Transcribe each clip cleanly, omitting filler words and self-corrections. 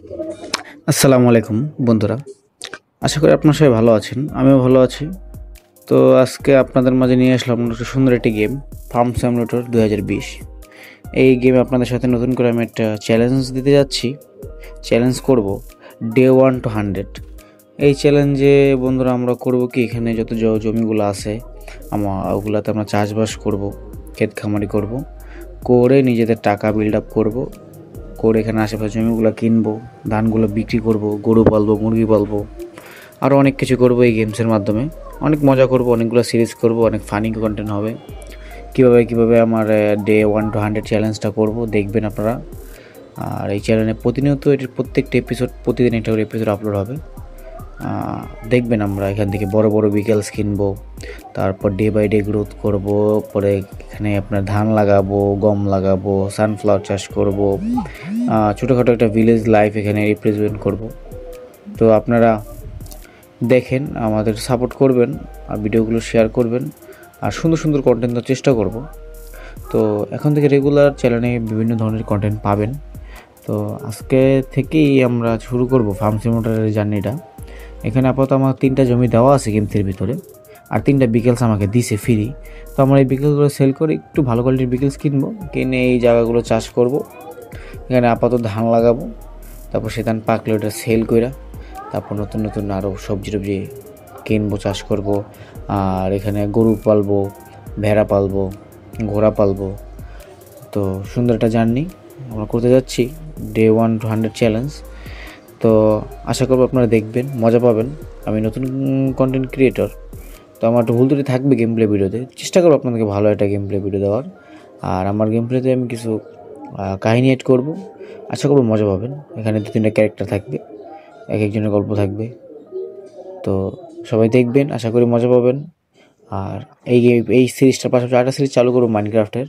আসসালামু আলাইকুম বন্ধুরা। আশা করি আপনারা সবাই ভালো আছেন। আমিও ভালো আছি। তো আজকে আপনাদের মাঝে নিয়ে আসলাম একটা সুন্দর একটি গেম, ফার্ম সিমুলেটর 2020। এই গেমে আপনাদের সাথে নতুন করে আমি একটা চ্যালেঞ্জ দিতে যাচ্ছি। চ্যালেঞ্জ করব ডে 1 to 100। এই চ্যালেঞ্জে বন্ধুরা আমরা করব কি, এখানে যত জমিগুলো আছে ওগুলাতে আমরা চাষবাস করব, ক্ষেত খামারি করব, করে নিজেদের টাকা বিল্ড আপ করব, করে এখানে আশেপাশে জমিগুলো কিনবো, ধানগুলো বিক্রি করব, গরু পালবো, মুরগি পালবো, আরও অনেক কিছু করব এই গেমসের মাধ্যমে। অনেক মজা করব, অনেকগুলো সিরিজ করব, অনেক ফানি কন্টেন্ট হবে। কীভাবে আমার ডে 1 to 100 চ্যালেঞ্জটা করব দেখবেন আপনারা। আর এই চ্যানেলে প্রতিনিয়ত এটির প্রত্যেকটা এপিসোড, প্রতিদিন একটা করে এপিসোড আপলোড হবে। দেখবেন আমরা এখান থেকে বড় বড় ভিকেলস কিনবো, তারপর ডে বাই ডে গ্রোথ করব, পরে এখানে আপনার ধান লাগাবো, গম লাগাবো, সানফ্লাওয়ার চাষ করব, ছোটোখাটো একটা ভিলেজ লাইফ এখানে রিপ্রেজেন্ট করব। তো আপনারা দেখেন, আমাদের সাপোর্ট করবেন, আর ভিডিওগুলো শেয়ার করবেন, আর সুন্দর সুন্দর কন্টেন্ট দেওয়ার চেষ্টা করব। তো এখন থেকে রেগুলার চ্যানেলে বিভিন্ন ধরনের কন্টেন্ট পাবেন। তো আজকে থেকেই আমরা শুরু করব ফার্ম সিমুলেটরের জার্নিটা। এখানে আপাতত আমার 3টা জমি দেওয়া আছে গেমসের ভিতরে, আর 3টা বিকেলস আমাকে দিছে ফ্রি। তো আমরা এই বিকেলসগুলো সেল করে একটু ভালো কোয়ালিটির বিকেলস কিনবো, কিনে এই জায়গাগুলো চাষ করব। এখানে আপাতত ধান লাগাবো, তারপর সে ধান পাকলে ওটা সেল কইরা তারপর নতুন নতুন আরও সবজি টবজি কিনবো, চাষ করব। আর এখানে গরু পালবো, ভেড়া পালবো, ঘোড়া পালবো। তো সুন্দর একটা জার্নি আমরা করতে যাচ্ছি, ডে 1 to 100 চ্যালেঞ্জ। তো আশা করবো আপনারা দেখবেন, মজা পাবেন। আমি নতুন কন্টেন্ট ক্রিয়েটর, তো আমার একটু ভুল ত্রুটি থাকবে গেম প্লে ভিডিওতে। চেষ্টা করবো আপনাদেরকে ভালো একটা গেম প্লে ভিডিও দেওয়ার। আর আমার গেম প্লেতে আমি কিছু কাহিনী এড করবো, আশা করবো মজা পাবেন। এখানে 2-3টা ক্যারেক্টার থাকবে, এক একজনের গল্প থাকবে। তো সবাই দেখবেন, আশা করি মজা পাবেন। আর এই সিরিজটার পাশাপাশি আরেকটা সিরিজ চালু করবো মাইনক্রাফটের,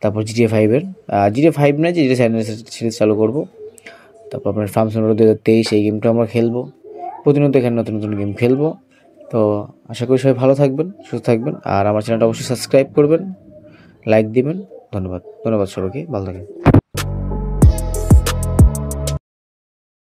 তারপর GTA 5-এর, GTA 5 নয়, GTA সিরিজ চালু করবো। তারপর আপনার ফার্ম সিমুলেটর 2023 এই গেমটা আমরা খেলবো। প্রতিনিয়ত এখানে নতুন নতুন গেম খেলবো। তো আশা করি সবাই ভালো থাকবেন, সুস্থ থাকবেন, আর আমার চ্যানেলটা অবশ্যই সাবস্ক্রাইব করবেন, লাইক দিবেন। ধন্যবাদ সবাইকে, ভালো থাকেন।